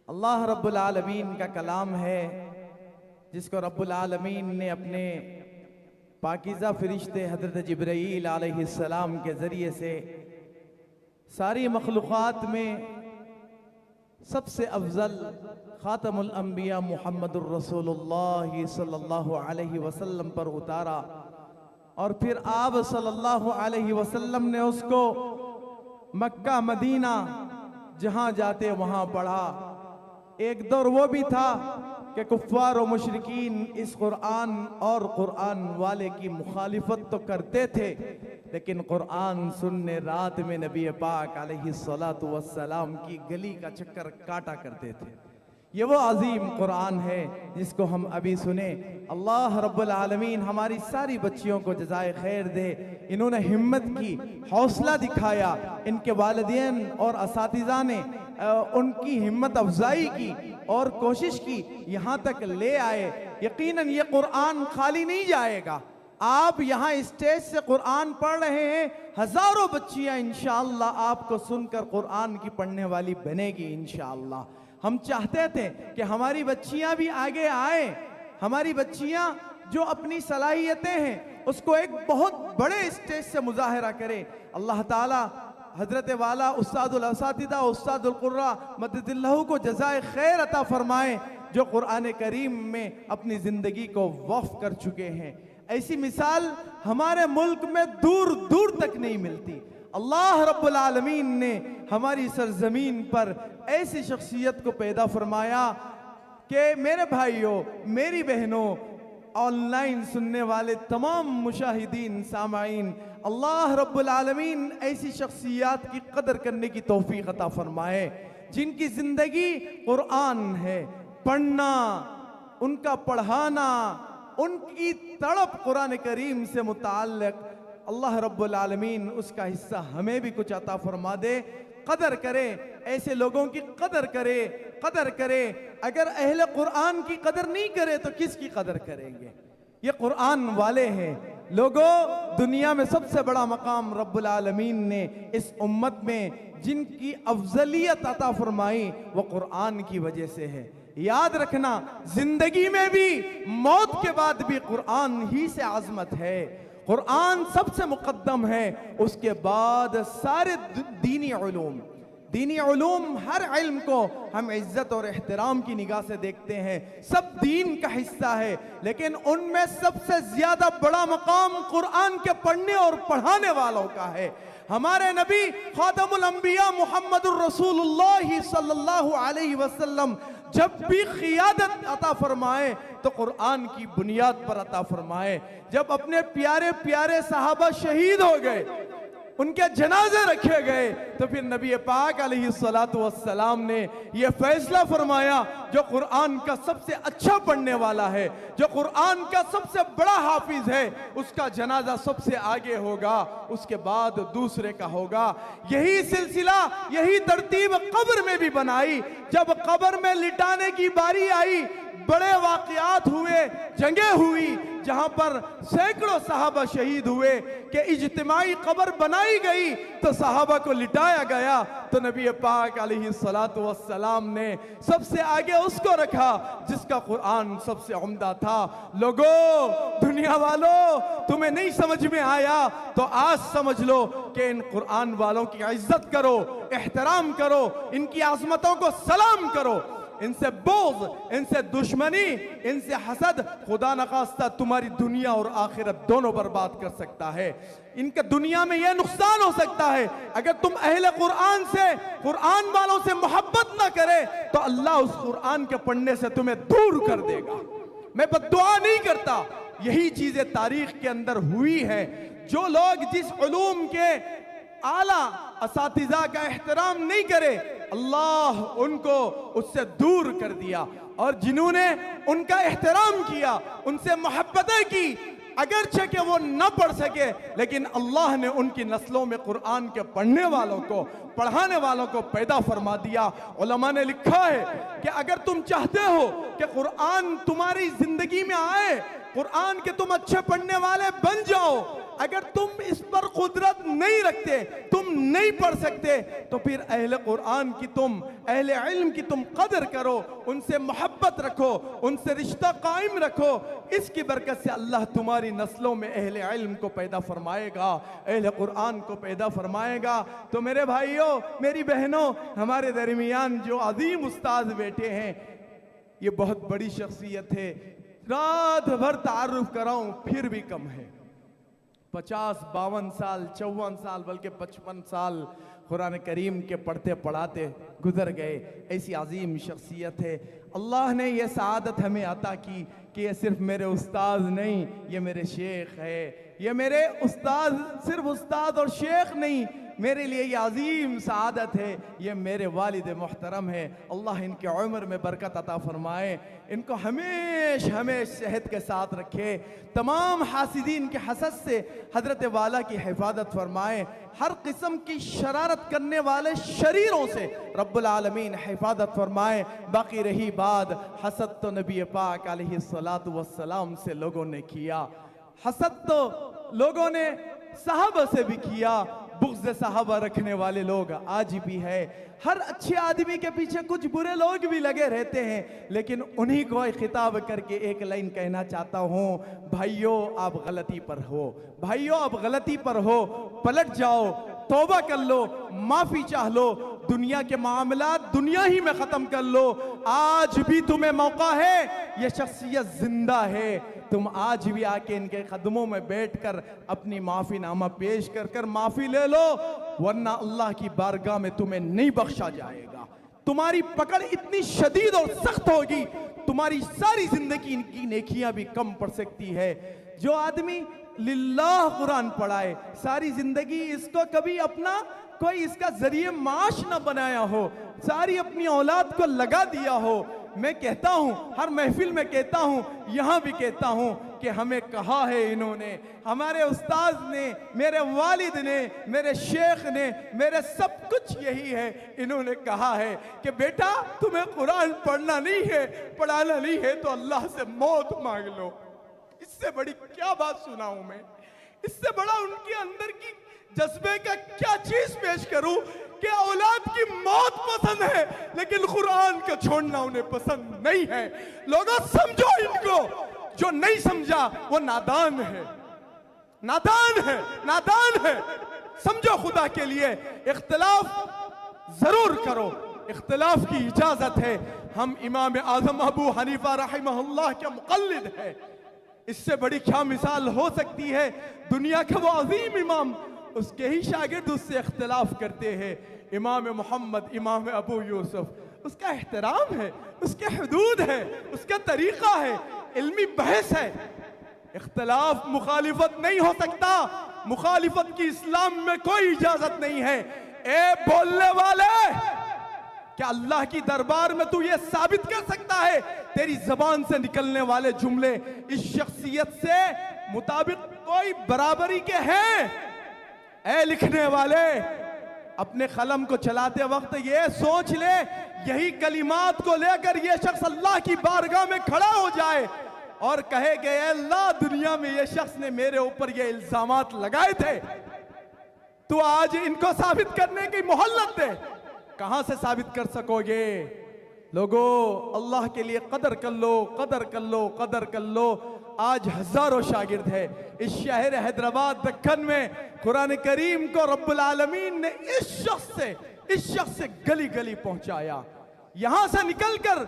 अल्लाह रब्बुल आलमीन का कलाम है जिसको रब्बुल आलमीन ने अपने पाकीज़ा फरिश्ते हज़रत जिब्राईल अलैहिस्सलाम के ज़रिए से सारी मखलूक़ात में सबसे अफजल ख़ातमुल अंबिया मुहम्मदुर रसूलुल्लाह सल्लल्लाहु अलैहि वसल्लम पर उतारा और फिर आप सल्लल्लाहु अलैहि वसल्लम ने उसको मक्का मदीना जहां जाते वहां पढ़ा। एक दौर वो भी था कि कुफ्फार और मुशरिकीन इस कुरान और कुरान वाले की मुखालिफत तो करते थे, लेकिन कुरान सुनने रात में नबी पाक अलैहिस्सलातु वस्सलाम की गली का चक्कर काटा करते थे। ये वो अजीम कुरान है जिसको हम अभी सुने। अल्लाह रब्बुल आलमीन हमारी सारी बच्चियों को जज़ाए खैर दे। इन्होंने हिम्मत की, हौसला दिखाया, इनके वालिदैन और असातिज़ा ने उनकी हिम्मत अफजाई की और कोशिश की, यहाँ तक ले आए। यकीनन ये कुरान खाली नहीं जाएगा। आप यहाँ स्टेज से कुरान पढ़ रहे हैं, हजारों बच्चियाँ इंशाअल्लाह आपको सुनकर कुरान की पढ़ने वाली बनेगी इंशाअल्लाह। हम चाहते थे कि हमारी बच्चियाँ भी आगे आए, हमारी बच्चियाँ जो अपनी सलाहियतें हैं उसको एक बहुत बड़े स्टेज से मुजाहरा करें। अल्लाह ताला हजरत वाला उस्तादुल असातिदा उस्तादुल कुर्रा मददिल्लाहु को जज़ाए खैर अता फरमाए, जो कुरान करीम में अपनी ज़िंदगी को वक्फ कर चुके हैं। ऐसी मिसाल हमारे मुल्क में दूर दूर तक नहीं मिलती। अल्लाह रब्बुल आलमीन ने हमारी सरजमीन पर ऐसी शख्सियत को पैदा फरमाया कि मेरे भाइयों, मेरी बहनों, ऑनलाइन सुनने वाले तमाम मुशाहिदीन सामाईन, अल्लाह रब्बुल आलमीन ऐसी शख्सियत की कदर करने की तौफीक अता फरमाए जिनकी जिंदगी कुरान है। पढ़ना, उनका पढ़ाना, उनकी तड़प कुरान करीम से मुताल्लिक, अल्लाह रब्बुल आलमीन उसका हिस्सा हमें भी कुछ अता फरमा दे। कदर करे, ऐसे लोगों की कदर करे, कदर करे। अगर अहले कुरान की कदर नहीं करे तो किसकी कदर करेंगे? ये कुरान वाले हैं। लोगों, दुनिया में सबसे बड़ा मकाम रब्बुल आलमीन ने इस उम्मत में जिनकी अफजलियत अता फरमाई वो कुरान की वजह से है। याद रखना, जिंदगी में भी, मौत के बाद भी कुरान ही से आजमत है। कुरान सबसे मुकद्दम है, उसके बाद सारे दीनी उलूम। दीनी उलूम हर इल्म को हम इज्जत और एहतराम की निगाह से देखते हैं, सब दीन का हिस्सा है, लेकिन उनमें सबसे ज्यादा बड़ा मकाम कुरान के पढ़ने और पढ़ाने वालों का है। हमारे नबी खातमुल अंबिया मुहम्मदुर रसूलुल्लाह सल्लल्लाहु अलैहि वसल्लम जब भी क़ियादत अता फरमाए तो कुरान की बुनियाद पर अता फरमाए। जब अपने प्यारे प्यारे सहाबा शहीद हो गए, उनके जनाजे रखे गए, तो फिर नबी पाक अलैहिस्सलातु वस्सलाम ने यह फैसला फरमाया, जो कुरान का सबसे अच्छा पढ़ने वाला है, जो कुरान का सबसे बड़ा हाफिज है, उसका जनाजा सबसे आगे होगा, उसके बाद दूसरे का होगा। यही सिलसिला, यही तरतीब कब्र में भी बनाई। जब कब्र में लिटाने की बारी आई, बड़े वाक़यात हुए, जंगें हुई जहां पर सैकड़ों सहाबा शहीद हुए कि इज्तिमाई कब्र बनाई गई तो सहाबा को लिटाया गया, तो नबी पाक अलैहिस्सलातु वस्सलाम ने सबसे आगे उसको रखा जिसका कुरान सबसे उम्दा था। लोगों, दुनिया वालों, तुम्हें नहीं समझ में आया तो आज समझ लो कि इन कुरान वालों की इज्जत करो, एहतराम करो, इनकी आज़मतों को सलाम करो। इनसे बोझ, इनसे दुश्मनी, इनसे हसद खुदा नखास्ता तुम्हारी दुनिया और आखिरत दोनों बर्बाद कर सकता है। इनके दुनिया में यह नुकसान हो सकता है, अगर तुम अहले कुरान से, कुरान वालों से मोहब्बत ना करे तो अल्लाह उस कुरान के पढ़ने से तुम्हें दूर कर देगा। मैं बद्दुआ नहीं करता, यही चीजें तारीख के अंदर हुई है। जो लोग जिस उलूम के आला असातिज़ा का एहतराम नहीं करे, अल्लाह उनको उससे दूर कर दिया, और जिन्होंने उनका एहतराम किया, उनसे मोहब्बतें की, अगरचे कि वो न पढ़ सके, लेकिन अल्लाह ने उनकी नस्लों में कुरान के पढ़ने वालों को, पढ़ाने वालों को पैदा फरमा दिया। उलमा ने लिखा है कि अगर तुम चाहते हो कि कुरान तुम्हारी जिंदगी में आए, कुरान के तुम अच्छे पढ़ने वाले बन जाओ, अगर तुम इस पर कुदरत नहीं रखते, तुम नहीं पढ़ सकते, तो फिर अहले कुरान की तुम, अहले इल्म की तुम कदर करो, उनसे मोहब्बत रखो, उनसे रिश्ता कायम रखो। इसकी बरकत से अल्लाह तुम्हारी नस्लों में अहले इल्म को पैदा फरमाएगा, अहले कुरान को पैदा फरमाएगा। तो मेरे भाइयों, मेरी बहनों, हमारे दरमियान जो अजीम उस्ताद बैठे हैं, ये बहुत बड़ी शख्सियत है। रात भर तारुफ कराऊं फिर भी कम है। 50, 52 साल, 54 साल, बल्कि 55 साल कुरान करीम के पढ़ते पढ़ाते गुजर गए। ऐसी अजीम शख्सियत है। अल्लाह ने यह सआदत हमें अता की कि ये सिर्फ मेरे उस्ताद नहीं, ये मेरे शेख है। ये मेरे उस्ताद सिर्फ उस्ताद और शेख नहीं, मेरे लिए ये अजीम सआदत है। ये मेरे वालिद मोहतरम है। अल्लाह इनके उम्र में बरकत अता फरमाए, इनको हमेश हमेश सेहत के साथ रखे, तमाम हासिदीन के हसद से हजरत वाला की हिफाजत फरमाए, हर किस्म की शरारत करने वाले शरीरों से रब्बुल आलमीन हिफाजत फरमाए। बाकी रही बात, हसद तो नबी पाक अलैहिस्सलातु वस्सलाम से लोगों ने किया, हसद तो लोगों ने सहाबा से भी किया। बुग़्ज़ सहाबा रखने वाले लोग आज भी है। हर अच्छे आदमी के पीछे कुछ बुरे लोग भी लगे रहते हैं, लेकिन उन्हीं को खिताब करके एक लाइन कहना चाहता हूँ, भाइयों आप गलती पर हो, भाइयों आप गलती पर हो, पलट जाओ, तौबा कर लो, माफी चाह लो, दुनिया के मामलात दुनिया ही में खत्म कर लो। आज भी तुम्हें मौका है, ये शख्सियत जिंदा है, तुम आज भी आके इनके कदमों में बैठकर अपनी माफी नामा पेश कर कर माफी ले लो, वरना अल्लाह की बारगाह में तुम्हें नहीं बख्शा जाएगा। तुम्हारी पकड़ इतनी शदीद और सख्त होगी, तुम्हारी सारी जिंदगी इनकी नेकियां भी कम पड़ सकती है। जो आदमी लिल्लाह कुरान पढ़ाए, सारी जिंदगी इसको कभी अपना कोई इसका जरिए माश न बनाया हो, सारी अपनी औलाद को लगा दिया हो। मैं कहता हूं, हर महफिल में कहता हूं, यहां भी कहता हूं कि हमें कहा है इन्होंने, हमारे उस्ताद ने, मेरे वालिद ने, मेरे शेख ने, मेरे सब कुछ यही है, इन्होंने कहा है कि बेटा तुम्हें कुरान पढ़ना नहीं है, पढ़ाना नहीं है, तो अल्लाह से मौत मांग लो। इससे बड़ी क्या बात सुनाऊं मैं, इससे बड़ा उनके अंदर की जज्बे का क्या चीज पेश करूं कि औलाद की मौत पसंद है, लेकिन कुरान को छोड़ना उन्हें पसंद नहीं है। लोगों समझो इनको, जो नहीं समझा वो नादान है, नादान है, नादान है। समझो खुदा के लिए, इख्तिलाफ जरूर करो, इख्तिलाफ की इजाजत है। हम इमाम आजम अबू हनीफा रहमहुल्लाह के मुक़ल्लिद है, इससे बड़ी क्या मिसाल हो सकती है। दुनिया का वो अजीम इमाम, उसके ही शागिर्द उससे इख्तिलाफ करते हैं। इमाम मोहम्मद, इमाम अबू यूसुफ, उसका एहतराम है, उसके हदूद है, उसका तरीका है, इल्मी बहस है। इख्तिलाफ मुखालिफत नहीं हो सकता, मुखालिफत की इस्लाम में कोई इजाजत नहीं है। ए बोलने वाले, क्या अल्लाह की दरबार में तू ये साबित कर सकता है तेरी जबान से निकलने वाले जुमले इस शख्सियत से मुताबिक कोई बराबरी के हैं? ऐ लिखने वाले, अपने कलम को चलाते वक्त ये सोच ले, यही कलिमात को लेकर ये शख्स अल्लाह की बारगाह में खड़ा हो जाए और कहे कि अल्लाह, दुनिया में ये शख्स ने मेरे ऊपर ये इल्जामात लगाए थे, तू आज इनको साबित करने की मोहल्लत दे। कहां से साबित कर सकोगे? लोगों, अल्लाह के लिए कदर कर लो, कदर कर लो, कदर कर लो। आज हजारों शागिर्द है इस शहर हैदराबाद दक्कन में, कुरान करीम को रब्बुल आलमीन ने इस शख्स से गली गली पहुंचाया। यहां से निकलकर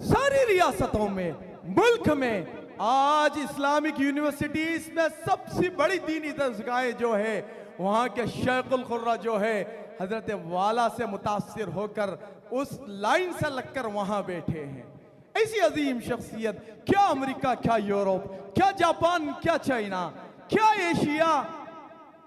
सारी रियासतों में, मुल्क में आज इस्लामिक यूनिवर्सिटीज में सबसे बड़ी दीनी दरसगाहें जो है, वहां के शेखुल खुर्रा जो है, हजरत वाला से मुतासिर होकर उस लाइन से लगकर वहां बैठे हैं। ऐसी अजीम शख्सियत, क्या अमेरिका, क्या यूरोप, क्या जापान, क्या चाइना, क्या एशिया,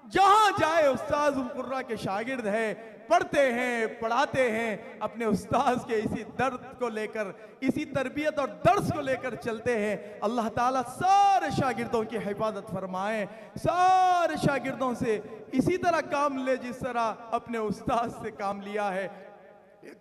जहां जाए उस्ताद उल कुर्रा के शागिर्द है, पढ़ते हैं, पढ़ाते हैं, अपने उस्ताद के इसी दर्द को लेकर, इसी तरबियत और दर्स को लेकर चलते हैं। अल्लाह ताला सारे शागिर्दों की हिफाजत फरमाए, सारे शागिर्दों से इसी तरह काम ले जिस तरह अपने उस्ताद से काम लिया है।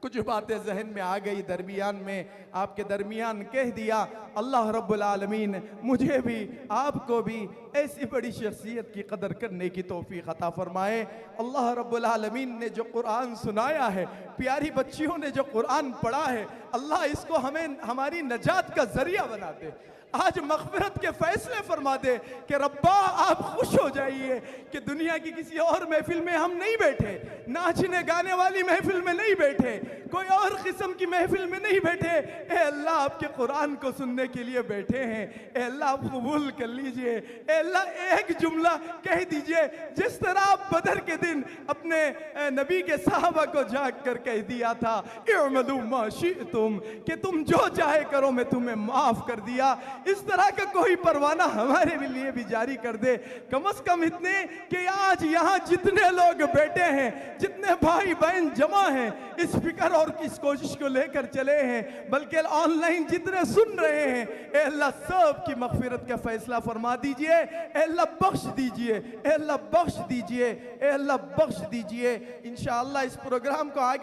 कुछ बातें जहन में आ गई, दरमियान में आपके दरमियान कह दिया। अल्लाह रब्बुल आलमीन मुझे भी आपको भी ऐसी बड़ी शख्सियत की कदर करने की तौफीक अता फरमाए। अल्लाह रब्बुल आलमीन ने जो कुरान सुनाया है, प्यारी बच्चियों ने जो कुरान पढ़ा है, अल्लाह इसको हमें हमारी नजात का जरिया बना दे। आज मग़फ़िरत के फैसले फरमा दे कि रब्बा आप खुश हो जाइए कि दुनिया की किसी और महफिल में हम नहीं बैठे, नाचने गाने वाली महफिल में नहीं बैठे, कोई और किस्म की महफिल में नहीं बैठे। ए अल्लाह आपके कुरान को सुनने के लिए बैठे हैं। ए अल्लाह आप कबूल कर लीजिए। ए अल्लाह एक जुमला कह दीजिए, जिस तरह आप बदर के दिन अपने नबी के साहबा को जाग कर कह दिया था इअमलू मा शिअतुम, कि तुम जो चाहे करो मैं तुम्हें माफ कर दिया। इस तरह का कोई परवाना हमारे लिए भी जारी कर दे, कम से कम इतने कि आज यहाँ जितने लोग बैठे हैं, जितने भाई बहन जमा हैं, इस फिक्र और इस कोशिश को लेकर चले हैं, बल्कि ऑनलाइन जितने सुन रहे हैं, ए अल्लाह सब की मग़फ़िरत का फैसला फरमा दीजिए। ए अल्लाह बख्श दीजिए, ए अल्लाह बख्श दीजिए, ए अल्लाह बख्श दीजिए। इंशाअल्लाह इस प्रोग्राम को आगे